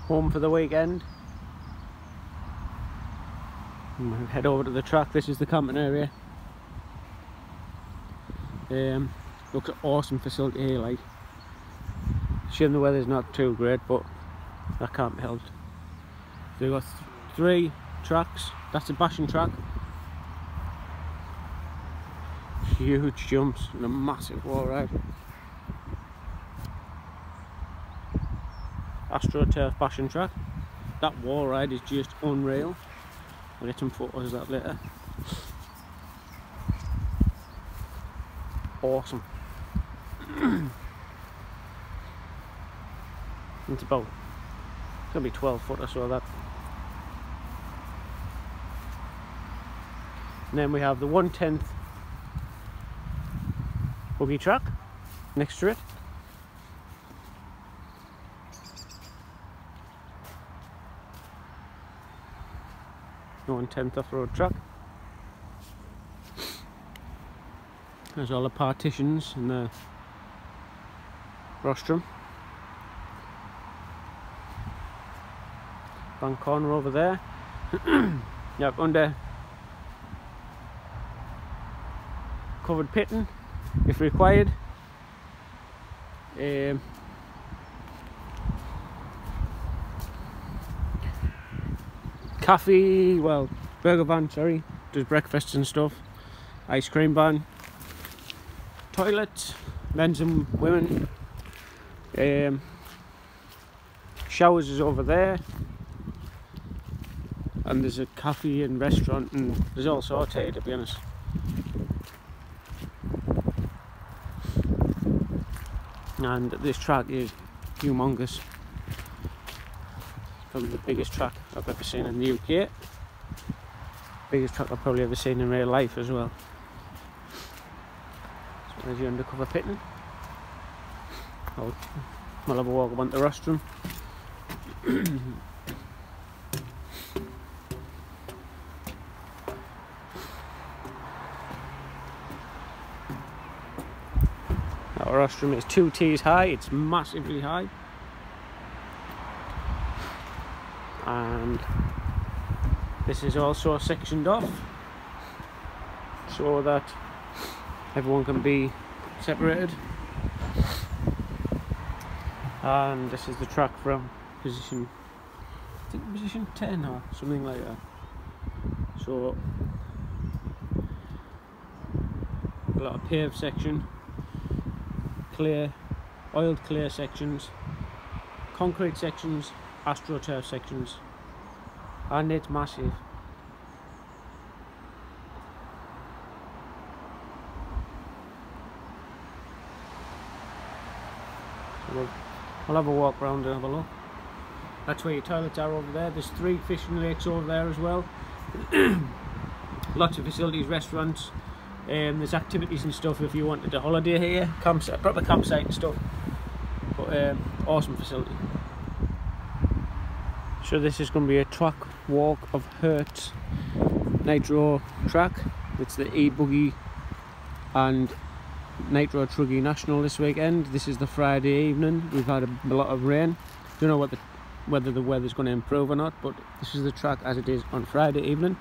home for the weekend. And we'll head over to the track. This is the camping area. Looks an awesome facility here, like. Shame the weather's not too great, but that can't be helped. So we've got 3 tracks. That's the bashing track. Huge jumps and a massive wall ride. AstroTurf bashing track. That wall ride is just unreal. I'll get some photos of that later. Awesome. It's gonna be 12 foot or so, that. And then we have the 1/10 buggy track next to it. The 1/10 off-road track. There's all the partitions and the rostrum. Bank corner over there. Yep, under covered pitting if required. Cafe, well, burger van, sorry, does breakfasts and stuff. Ice cream van. Toilets, men's and women. Showers is over there. And there's a cafe and restaurant, and there's all sorts here, to be honest. And this track is humongous. Probably the biggest track I've ever seen in the UK. Biggest track I've probably ever seen in real life as well. So there's your undercover pitting. I'll have a walk around the rostrum. Our rostrum is 2 T's high, it's massively high. And this is also sectioned off so that everyone can be separated. And this is the track from position, I think position 10 or something like that. So a lot of paved section, clear, oiled clear sections, concrete sections, AstroTurf sections, and it's massive. So I'll have a walk around and have a look. That's where your toilets are over there. There's 3 fishing lakes over there as well. Lots of facilities, restaurants. There's activities and stuff if you wanted a holiday here, campsite, proper campsite and stuff. But awesome facility. So this is going to be a track walk of Hertz Nitro track. It's the EBuggy and Nitro Truggy National this weekend. This is the Friday evening. We've had a lot of rain. Don't know whether the weather's going to improve or not, but this is the track as it is on Friday evening.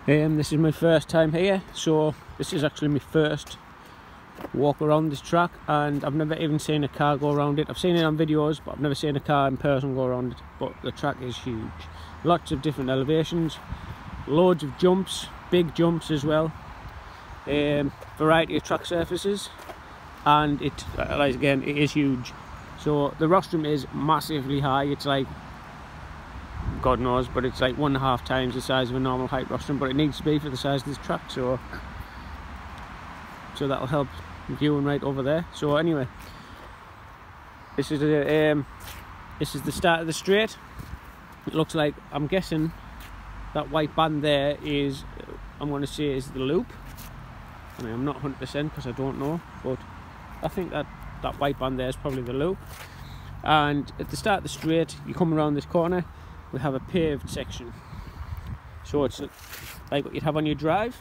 This is my first time here, so this is actually my first walk around this track, and I've never even seen a car go around it. I've seen it on videos, but I've never seen a car in person go around it. But the track is huge. Lots of different elevations, loads of jumps, big jumps as well. Variety of track surfaces, and it, like again, it is huge. So the rostrum is massively high. It's like, God knows, but it's like 1.5 times the size of a normal height rostrum, but it needs to be for the size of this track, so that'll help viewing right over there. So anyway, this is the start of the straight. It looks like, I'm guessing that white band there is, I'm going to say is the loop. I mean, I'm not 100% because I don't know, but I think that white band there is probably the loop. And at the start of the straight, you come around this corner, we have a paved section. So it's like what you'd have on your drive.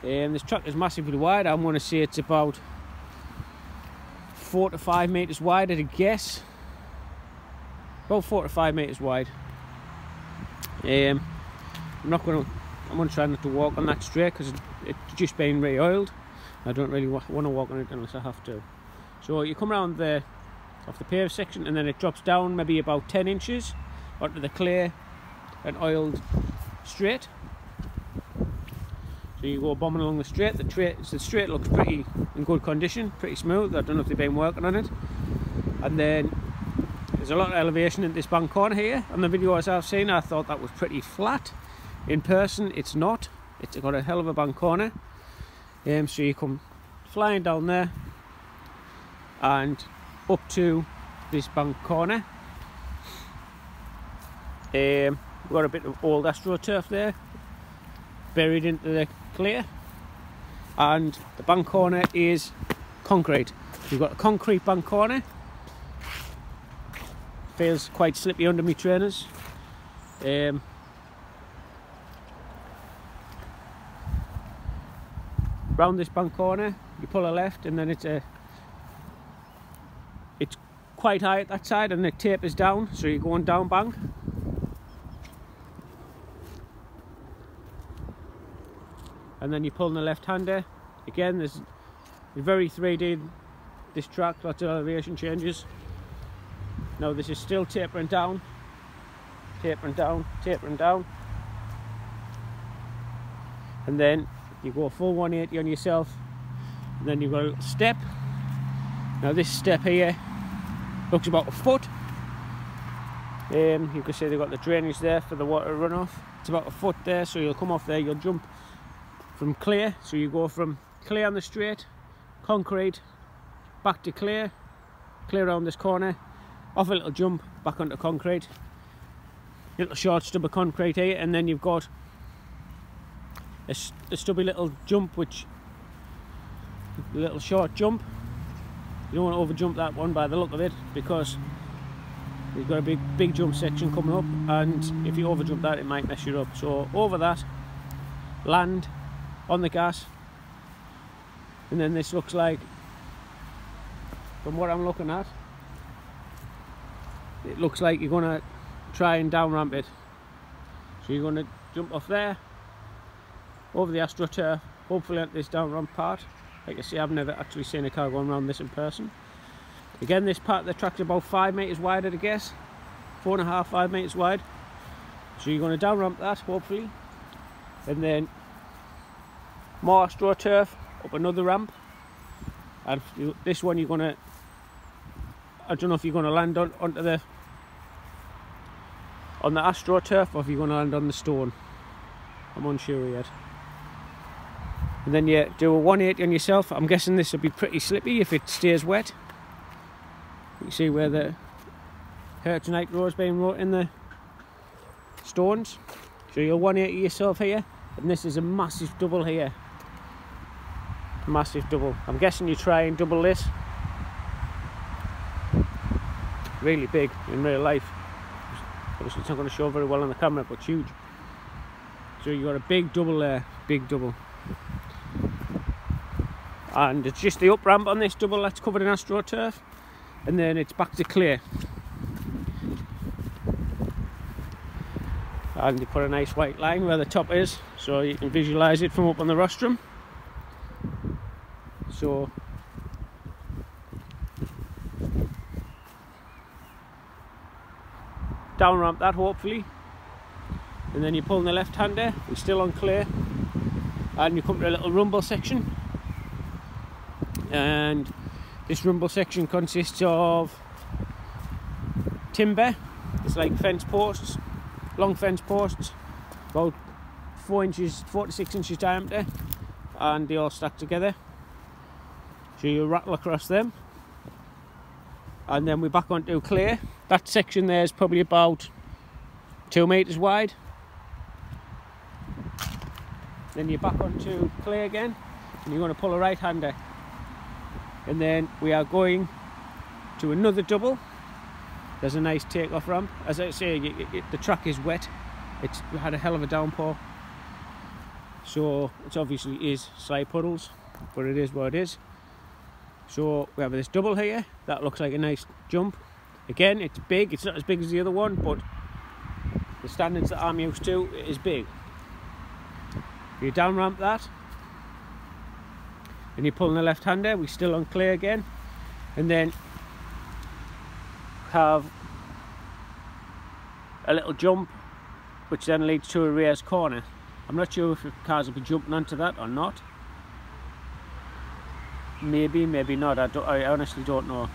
This track is massively wide. I'm going to say it's about 4 to 5 meters wide at a guess. about 4 to 5 metres wide. I'm going to try not to walk on that straight because it's just been re-oiled. I don't really want to walk on it unless I have to. So you come around off the paved section, and then it drops down maybe about 10 inches onto the clay and oiled straight. So you go bombing along the straight. The straight looks pretty in good condition, pretty smooth. I don't know if they've been working on it. And then there's a lot of elevation in this bank corner here. On the videos I've seen, I thought that was pretty flat. In person, it's not. It's got a hell of a bank corner. So you come flying down there and up to this bank corner. We've got a bit of old astroturf there, buried into the clay, and the bank corner is concrete. You've got a concrete bank corner. Feels quite slippy under my trainers. Round this bank corner, you pull a left, and then it's quite high at that side, and it tapers down, so you're going down bank. And then you're pulling the left-hander. Again, there's very 3D this track, lots of elevation changes. Now this is still tapering down, tapering down, tapering down. And then you go full 180 on yourself, and then you've got a little step. Now this step here looks about a foot. You can see they've got the drainage there for the water runoff. It's about a foot there, so you'll come off there, you'll jump from clay. So you go from clay on the straight, concrete, back to clay around this corner, off a little jump, back onto concrete. Little short stub of concrete here, and then you've got a stubby little jump, a little short jump. You don't want to over jump that one by the look of it, because you've got a big jump section coming up, and if you over jump that, it might mess you up. So over that, land on the gas, and then this looks like, from what I'm looking at, it looks like you're going to try and down ramp it. So you're going to jump off there, over the AstroTurf, hopefully at this down ramp part. Like I say, I've never actually seen a car going around this in person. Again, this part of the track's about 5 metres wide, I'd guess. 4.5, 5 metres wide. So you're going to down ramp that, hopefully. And then more AstroTurf, up another ramp. And this one you're going to, I don't know if you're going to land onto the AstroTurf, or if you're going to land on the stone. I'm unsure yet. And then you do a 180 on yourself. I'm guessing this will be pretty slippy if it stays wet. You can see where the Hertz Nitro is being wrought in the stones. So you'll 180 yourself here, and this is a massive double here. Massive double. I'm guessing you try and double this. Really big in real life. Obviously it's not going to show very well on the camera, but huge. So you've got a big double there, big double. And it's just the up ramp on this double that's covered in AstroTurf, and then it's back to clay. And you put a nice white line where the top is, so you can visualise it from up on the rostrum. So down ramp that, hopefully, and then you're pulling the left hander. We're still on clay, and you come to a little rumble section, and this rumble section consists of timber. It's like fence posts, long fence posts, about 4 to 6 inches diameter, and they all stack together. So you rattle across them, and then we're back onto clay. That section there is probably about 2 metres wide. Then you're back onto clay again, and you're going to pull a right hander. And then we are going to another double. There's a nice take-off ramp. As I say, the track is wet. It's had a hell of a downpour, so it obviously is slight puddles, but it is what it is. So we have this double here that looks like a nice jump, Again, it's big, it's not as big as the other one, but the standards that I'm used to, it is big. You down ramp that, and you're pulling the left hander, we're still on clear again, and then have a little jump which then leads to a raised corner. I'm not sure if the cars will be jumping onto that or not. Maybe, maybe not, I honestly don't know,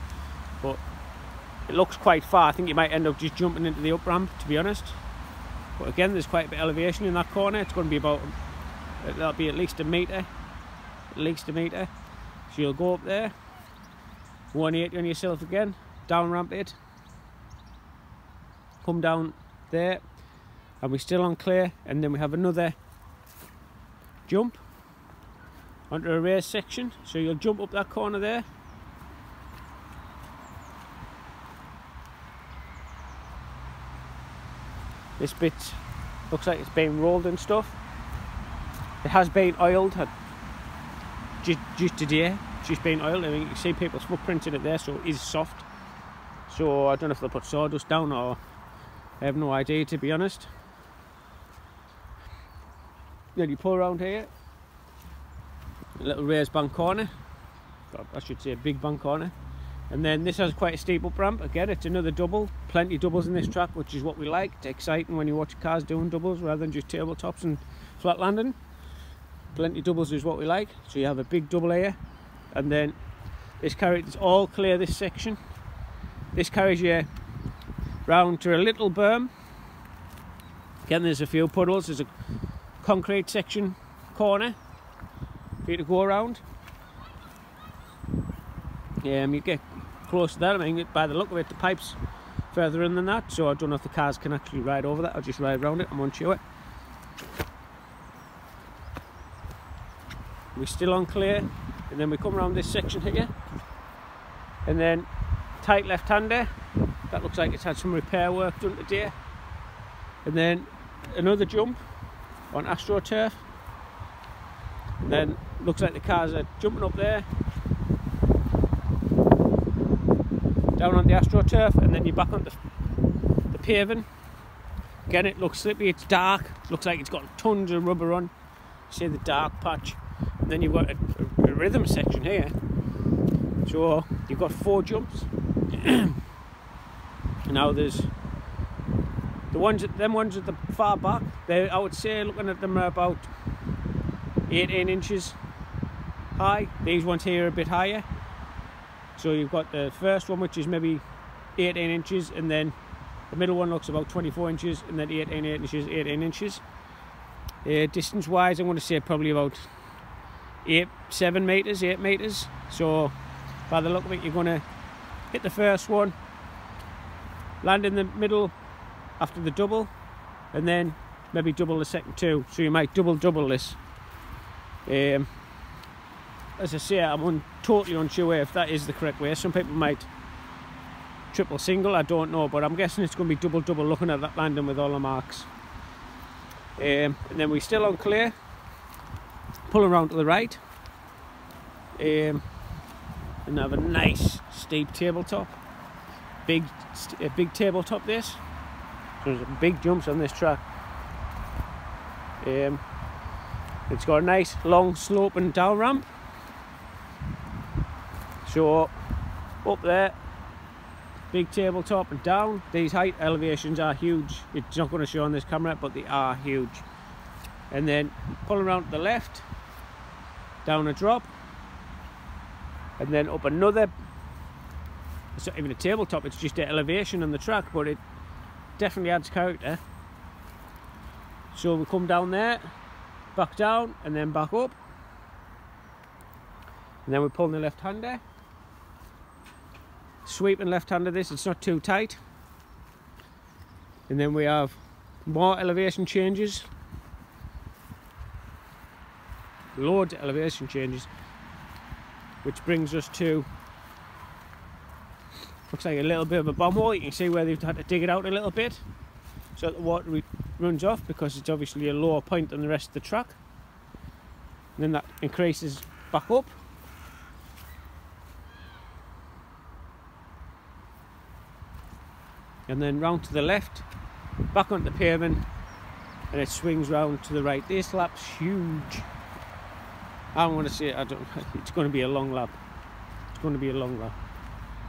but it looks quite far. I think you might end up just jumping into the up ramp, to be honest. But again, there's quite a bit of elevation in that corner. It's going to be about, that'll be at least a metre, so you'll go up there, 180 on yourself again, down ramp it, come down there, and we're still on clear, and then we have another jump onto a raised section, so you'll jump up that corner there, this bit looks like it's been rolled and stuff. It has been oiled just today, it's just been oiled. I mean, you can see people's footprints in it there, so it is soft. So I don't know if they'll put sawdust down, or I have no idea, to be honest. Then you pull around here, a little raised bank corner, I should say a big bank corner, and then this has quite a steep up ramp. Again, it's another double, plenty of doubles in this track, which is what we like. It's exciting when you watch cars doing doubles rather than just tabletops and flat landing. Plenty of doubles is what we like, so you have a big double here, and then this carries, it's all clear, this section. This carries you round to a little berm. Again, there's a few puddles, there's a concrete section corner for you to go around. You get close to that. I mean, by the look of it, the pipe's further in than that, so I don't know if the cars can actually ride over that. I'll just ride around it, I'm unsure. We're still on clear, and then we come around this section here, and then tight left-hander. That looks like it's had some repair work done today. And then another jump on AstroTurf. And then looks like the cars are jumping up there, down on the AstroTurf, and then you're back on the paving. Again, it looks slippy, it's dark, looks like it's got tons of rubber on. See the dark patch. And then you've got a rhythm section here. So you've got 4 jumps. Now there's the ones at the far back. They, I would say, looking at them, are about 18 inches high. These ones here are a bit higher. So you've got the first one, which is maybe 18 inches, and then the middle one looks about 24 inches, and then 18 inches. Distance wise, I'm going to say probably about 8 meters. So by the look of it, you're going to hit the first one, land in the middle after the double, and then maybe double the second 2. So you might double this. As I say, I'm totally unsure if that is the correct way. Some people might triple single, I don't know, but I'm guessing it's going to be double looking at that landing with all the marks. And then we're still on clear, pull around to the right, and have a nice steep tabletop. Big tabletop this. So there's big jumps on this track. It's got a nice long sloping down ramp. So up there, big tabletop and down. These height elevations are huge. It's not going to show on this camera, but they are huge. And then pull around to the left, down a drop, and then up another. It's not even a tabletop, it's just an elevation on the track, but it definitely adds character. So we come down there, back down, and then back up, and then we pull the left-hander, sweeping left-hander this, it's not too tight, and then we have more elevation changes, loads of elevation changes, which brings us to, looks like a little bit of a bomb hole. You can see where they've had to dig it out a little bit so that the water runs off, because it's obviously a lower point than the rest of the track. And then that increases back up. and then round to the left, back onto the pavement, and it swings round to the right. This lap's huge. I want to say, it's going to be a long lap. It's going to be a long lap.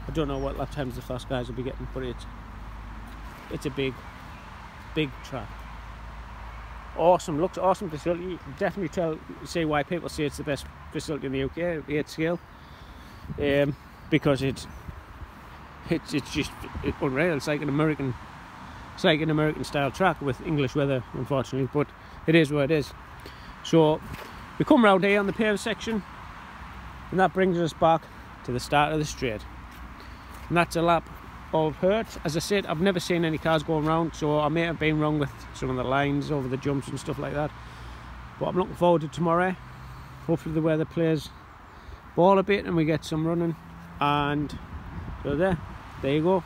I don't know what lap times the fast guys will be getting, but it's a big track. Awesome, looks awesome facility. You can definitely see why people say it's the best facility in the UK, 8 scale, because it's just unreal. It's like an American style track with English weather, unfortunately, but it is what it is. So we come round here on the paved section, and that brings us back to the start of the straight, and that's a lap of hurt. As I said, I've never seen any cars going round, so I may have been wrong with some of the lines over the jumps and stuff like that, but I'm looking forward to tomorrow. Hopefully the weather plays ball a bit and we get some running, and so there you go.